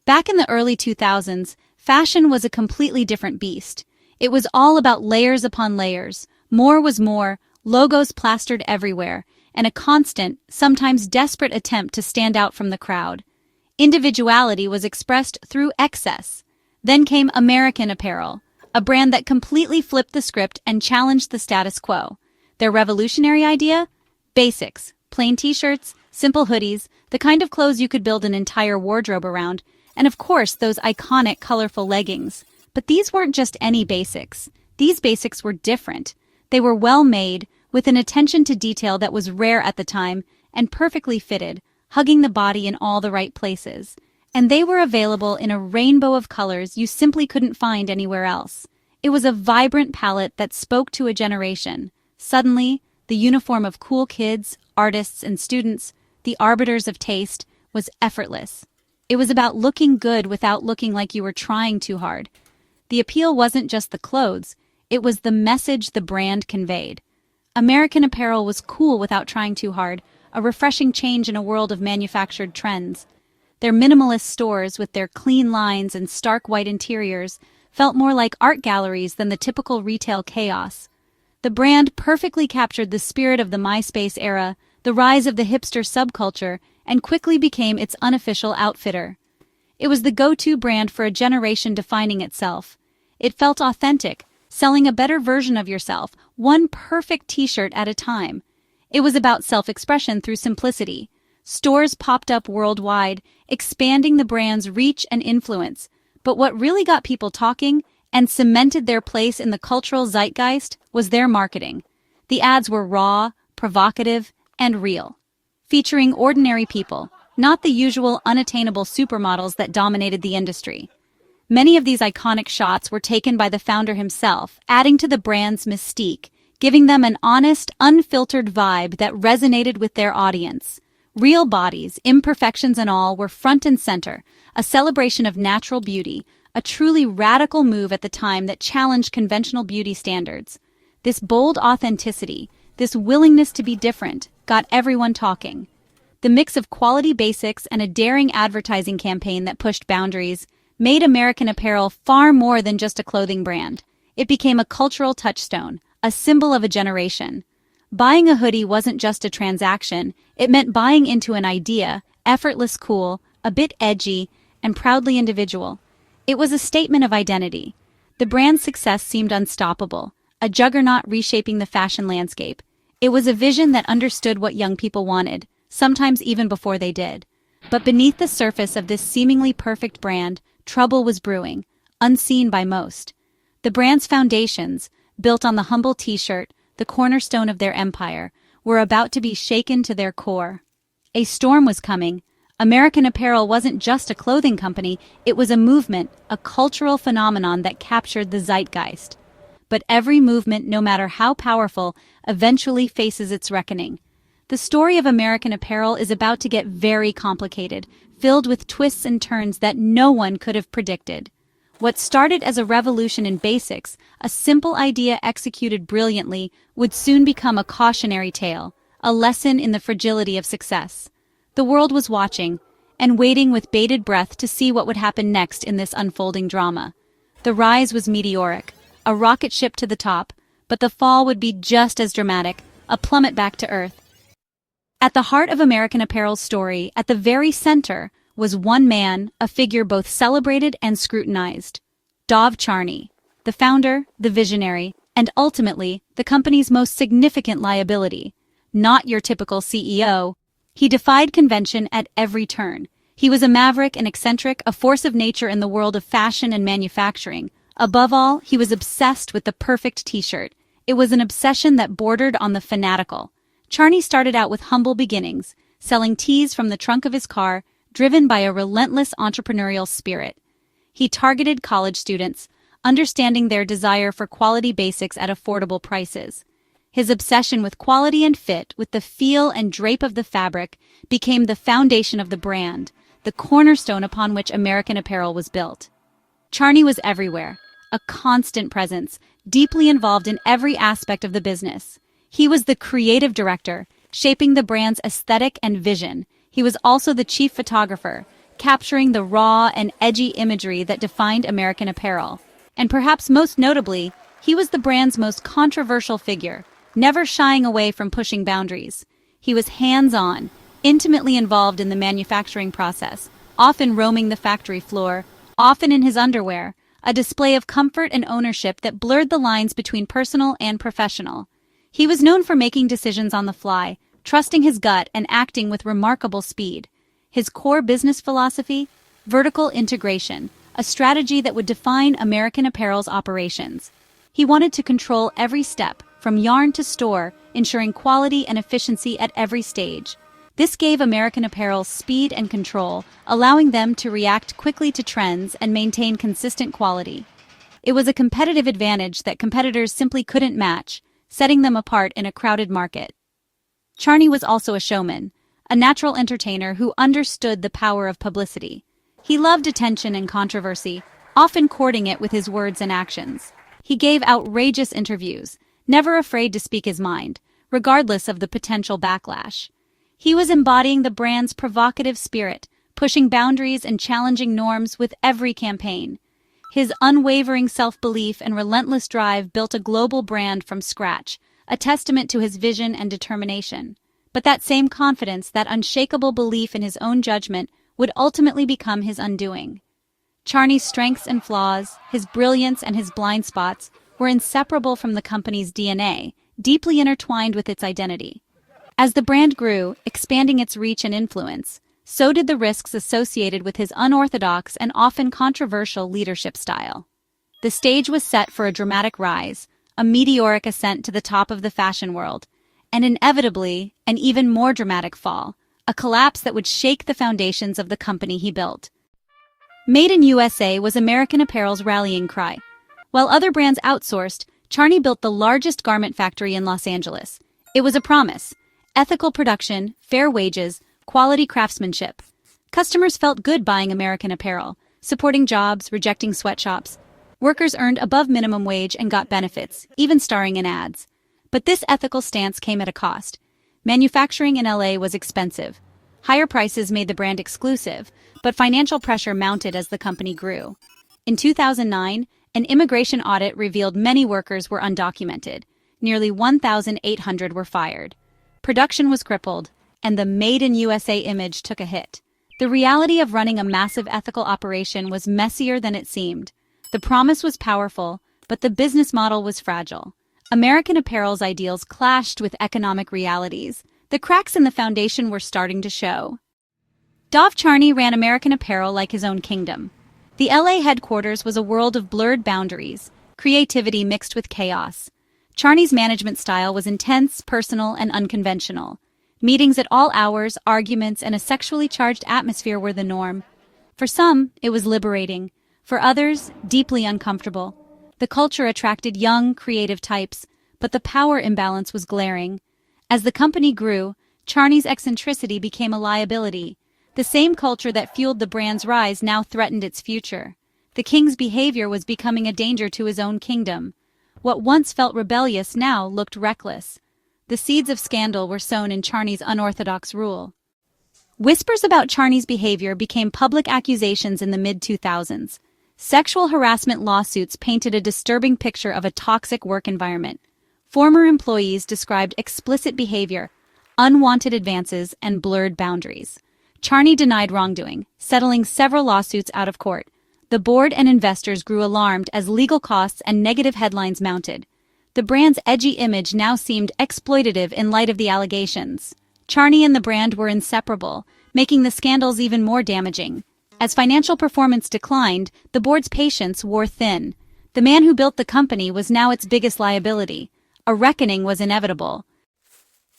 Back in the early 2000s, fashion was a completely different beast. It was all about layers upon layers. More was more, logos plastered everywhere, and a constant, sometimes desperate attempt to stand out from the crowd. Individuality was expressed through excess. Then came American Apparel, a brand that completely flipped the script and challenged the status quo. Their revolutionary idea? Basics, plain t-shirts, simple hoodies, the kind of clothes you could build an entire wardrobe around, and of course those iconic colorful leggings. But these weren't just any basics. These basics were different. They were well made, with an attention to detail that was rare at the time, and perfectly fitted, hugging the body in all the right places. And they were available in a rainbow of colors you simply couldn't find anywhere else. It was a vibrant palette that spoke to a generation. Suddenly, the uniform of cool kids, artists, and students, the arbiters of taste, was effortless. It was about looking good without looking like you were trying too hard. The appeal wasn't just the clothes, it was the message the brand conveyed. American Apparel was cool without trying too hard, a refreshing change in a world of manufactured trends. Their minimalist stores, with their clean lines and stark white interiors, felt more like art galleries than the typical retail chaos. The brand perfectly captured the spirit of the MySpace era, the rise of the hipster subculture, and quickly became its unofficial outfitter. It was the go-to brand for a generation defining itself. It felt authentic, selling a better version of yourself, one perfect t-shirt at a time. It was about self-expression through simplicity. Stores popped up worldwide, expanding the brand's reach and influence. But what really got people talking and cemented their place in the cultural zeitgeist was their marketing. The ads were raw, provocative, and real, featuring ordinary people, not the usual unattainable supermodels that dominated the industry. Many of these iconic shots were taken by the founder himself, adding to the brand's mystique, giving them an honest, unfiltered vibe that resonated with their audience. Real bodies, imperfections and all, were front and center, a celebration of natural beauty, a truly radical move at the time that challenged conventional beauty standards. This bold authenticity, this willingness to be different, got everyone talking. The mix of quality basics and a daring advertising campaign that pushed boundaries made American Apparel far more than just a clothing brand. It became a cultural touchstone, a symbol of a generation. Buying a hoodie wasn't just a transaction, it meant buying into an idea, effortless cool, a bit edgy, and proudly individual. It was a statement of identity. The brand's success seemed unstoppable, a juggernaut reshaping the fashion landscape. It was a vision that understood what young people wanted, sometimes even before they did. But beneath the surface of this seemingly perfect brand, trouble was brewing, unseen by most. The brand's foundations, built on the humble t-shirt, the cornerstone of their empire, were about to be shaken to their core. A storm was coming. American Apparel wasn't just a clothing company, it was a movement, a cultural phenomenon that captured the zeitgeist. But every movement, no matter how powerful, eventually faces its reckoning. The story of American Apparel is about to get very complicated, filled with twists and turns that no one could have predicted. What started as a revolution in basics, a simple idea executed brilliantly, would soon become a cautionary tale, a lesson in the fragility of success. The world was watching, and waiting with bated breath to see what would happen next in this unfolding drama. The rise was meteoric, a rocket ship to the top, but the fall would be just as dramatic, a plummet back to earth. At the heart of American Apparel's story, at the very center, was one man, a figure both celebrated and scrutinized. Dov Charney, the founder, the visionary, and ultimately, the company's most significant liability. Not your typical CEO. He defied convention at every turn. He was a maverick and eccentric, a force of nature in the world of fashion and manufacturing. Above all, he was obsessed with the perfect t-shirt. It was an obsession that bordered on the fanatical. Charney started out with humble beginnings, selling tees from the trunk of his car, driven by a relentless entrepreneurial spirit. He targeted college students, understanding their desire for quality basics at affordable prices. His obsession with quality and fit, with the feel and drape of the fabric, became the foundation of the brand, the cornerstone upon which American Apparel was built. Charney was everywhere, a constant presence, deeply involved in every aspect of the business. He was the creative director, shaping the brand's aesthetic and vision. He was also the chief photographer, capturing the raw and edgy imagery that defined American Apparel. And perhaps most notably, he was the brand's most controversial figure, never shying away from pushing boundaries. He was hands-on, intimately involved in the manufacturing process, often roaming the factory floor, often in his underwear, a display of comfort and ownership that blurred the lines between personal and professional. He was known for making decisions on the fly, trusting his gut and acting with remarkable speed. His core business philosophy? Vertical integration, a strategy that would define American Apparel's operations. He wanted to control every step, from yarn to store, ensuring quality and efficiency at every stage. This gave American Apparel speed and control, allowing them to react quickly to trends and maintain consistent quality. It was a competitive advantage that competitors simply couldn't match, setting them apart in a crowded market. Charney was also a showman, a natural entertainer who understood the power of publicity. He loved attention and controversy, often courting it with his words and actions. He gave outrageous interviews, never afraid to speak his mind, regardless of the potential backlash. He was embodying the brand's provocative spirit, pushing boundaries and challenging norms with every campaign. His unwavering self-belief and relentless drive built a global brand from scratch, a testament to his vision and determination. But that same confidence, that unshakable belief in his own judgment, would ultimately become his undoing. Charney's strengths and flaws, his brilliance and his blind spots, were inseparable from the company's DNA, deeply intertwined with its identity. As the brand grew, expanding its reach and influence, so did the risks associated with his unorthodox and often controversial leadership style. The stage was set for a dramatic rise, a meteoric ascent to the top of the fashion world, and inevitably, an even more dramatic fall, a collapse that would shake the foundations of the company he built. Made in USA was American Apparel's rallying cry. While other brands outsourced, Charney built the largest garment factory in Los Angeles. It was a promise: ethical production, fair wages, quality craftsmanship. Customers felt good buying American Apparel, supporting jobs, rejecting sweatshops. Workers earned above minimum wage and got benefits, even starring in ads. But this ethical stance came at a cost. Manufacturing in LA was expensive. Higher prices made the brand exclusive, but financial pressure mounted as the company grew. In 2009, an immigration audit revealed many workers were undocumented. Nearly 1,800 were fired. Production was crippled, and the Made in USA image took a hit. The reality of running a massive ethical operation was messier than it seemed. The promise was powerful, but the business model was fragile. American Apparel's ideals clashed with economic realities. The cracks in the foundation were starting to show. Dov Charney ran American Apparel like his own kingdom. The LA headquarters was a world of blurred boundaries, creativity mixed with chaos. Charney's management style was intense, personal, and unconventional. Meetings at all hours, arguments, and a sexually charged atmosphere were the norm. For some, it was liberating. For others, deeply uncomfortable. The culture attracted young, creative types, but the power imbalance was glaring. As the company grew, Charney's eccentricity became a liability. The same culture that fueled the brand's rise now threatened its future. The king's behavior was becoming a danger to his own kingdom. What once felt rebellious now looked reckless. The seeds of scandal were sown in Charney's unorthodox rule. Whispers about Charney's behavior became public accusations in the mid-2000s. Sexual harassment lawsuits painted a disturbing picture of a toxic work environment. Former employees described explicit behavior, unwanted advances, and blurred boundaries. Charney denied wrongdoing, settling several lawsuits out of court. The board and investors grew alarmed as legal costs and negative headlines mounted. The brand's edgy image now seemed exploitative in light of the allegations. Charney and the brand were inseparable, making the scandals even more damaging. As financial performance declined, the board's patience wore thin. The man who built the company was now its biggest liability. A reckoning was inevitable.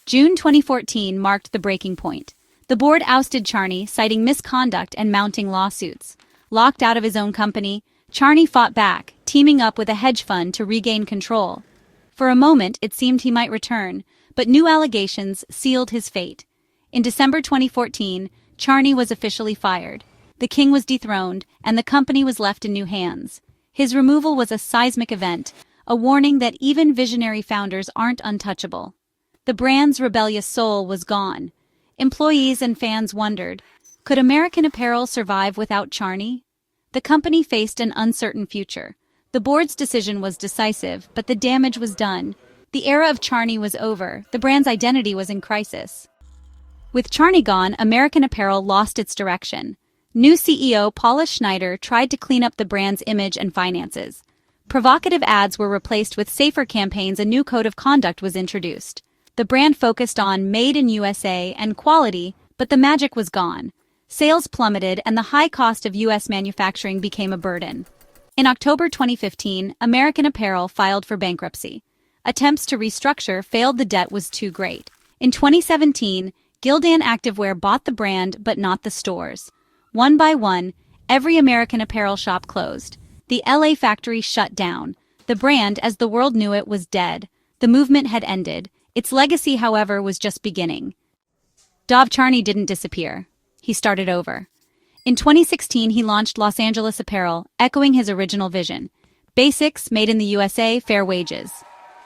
June 2014 marked the breaking point. The board ousted Charney, citing misconduct and mounting lawsuits. Locked out of his own company, Charney fought back, teaming up with a hedge fund to regain control. For a moment, it seemed he might return, but new allegations sealed his fate. In December 2014, Charney was officially fired. The king was dethroned, and the company was left in new hands. His removal was a seismic event, a warning that even visionary founders aren't untouchable. The brand's rebellious soul was gone. Employees and fans wondered, Could American Apparel survive without Charney? The company faced an uncertain future. The board's decision was decisive, but the damage was done. The era of Charney was over. The brand's identity was in crisis. With Charney gone, American Apparel lost its direction. New CEO Paula Schneider tried to clean up the brand's image and finances. Provocative ads were replaced with safer campaigns. A new code of conduct was introduced. The brand focused on Made in USA and quality, but the magic was gone. Sales plummeted and the high cost of U.S. manufacturing became a burden. In October 2015, American Apparel filed for bankruptcy. Attempts to restructure failed. The debt was too great. In 2017, Gildan Activewear bought the brand but not the stores. One by one, every American Apparel shop closed. The LA factory shut down. The brand, as the world knew it, was dead. The movement had ended. Its legacy, however, was just beginning. Dov Charney didn't disappear. He started over. In 2016, he launched Los Angeles Apparel, echoing his original vision. Basics, made in the USA, fair wages.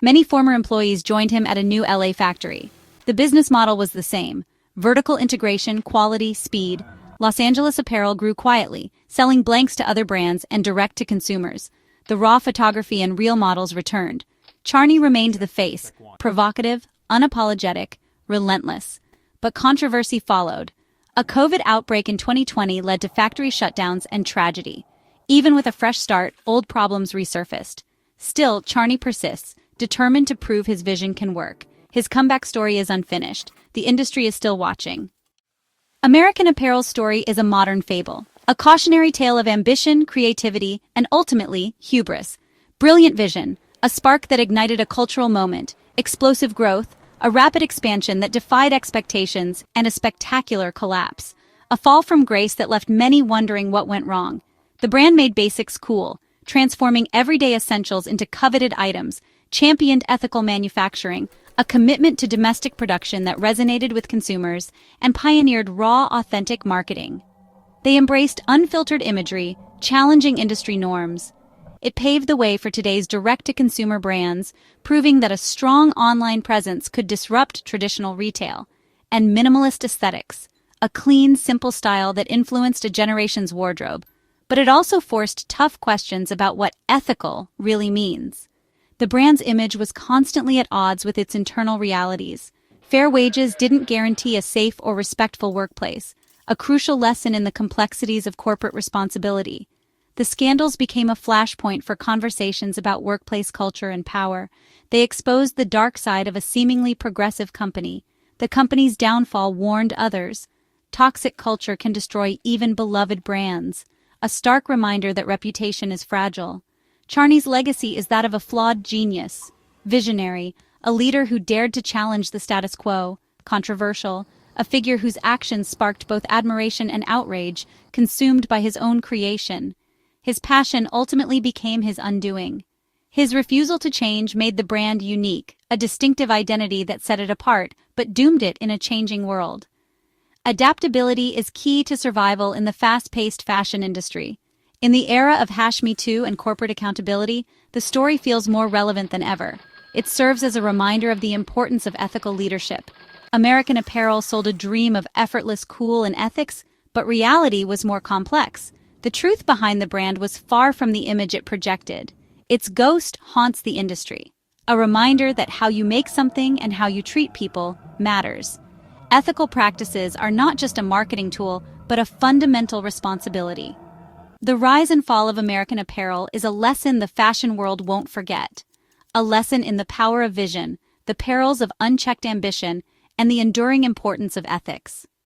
Many former employees joined him at a new LA factory. The business model was the same. Vertical integration, quality, speed. Los Angeles Apparel grew quietly, selling blanks to other brands and direct to consumers. The raw photography and real models returned. Charney remained the face, provocative, unapologetic, relentless. But controversy followed. A COVID outbreak in 2020 led to factory shutdowns and tragedy. Even with a fresh start, old problems resurfaced. Still, Charney persists, determined to prove his vision can work. His comeback story is unfinished. The industry is still watching. American Apparel's story is a modern fable, a cautionary tale of ambition, creativity, and ultimately, hubris. Brilliant vision, a spark that ignited a cultural moment, explosive growth, a rapid expansion that defied expectations, and a spectacular collapse. A fall from grace that left many wondering what went wrong. The brand made basics cool, transforming everyday essentials into coveted items, championed ethical manufacturing, a commitment to domestic production that resonated with consumers, and pioneered raw, authentic marketing. They embraced unfiltered imagery, challenging industry norms. It paved the way for today's direct-to-consumer brands, proving that a strong online presence could disrupt traditional retail. And minimalist aesthetics, a clean, simple style that influenced a generation's wardrobe. But it also forced tough questions about what ethical really means. The brand's image was constantly at odds with its internal realities. Fair wages didn't guarantee a safe or respectful workplace, a crucial lesson in the complexities of corporate responsibility. The scandals became a flashpoint for conversations about workplace culture and power. They exposed the dark side of a seemingly progressive company. The company's downfall warned others. Toxic culture can destroy even beloved brands, a stark reminder that reputation is fragile. Charney's legacy is that of a flawed genius, visionary, a leader who dared to challenge the status quo, controversial, a figure whose actions sparked both admiration and outrage, consumed by his own creation. His passion ultimately became his undoing. His refusal to change made the brand unique, a distinctive identity that set it apart, but doomed it in a changing world. Adaptability is key to survival in the fast-paced fashion industry. In the era of #MeToo and corporate accountability, the story feels more relevant than ever. It serves as a reminder of the importance of ethical leadership. American Apparel sold a dream of effortless cool and ethics, but reality was more complex. The truth behind the brand was far from the image it projected. Its ghost haunts the industry, a reminder that how you make something and how you treat people matters. Ethical practices are not just a marketing tool, but a fundamental responsibility. The rise and fall of American Apparel is a lesson the fashion world won't forget. A lesson in the power of vision, the perils of unchecked ambition, and the enduring importance of ethics.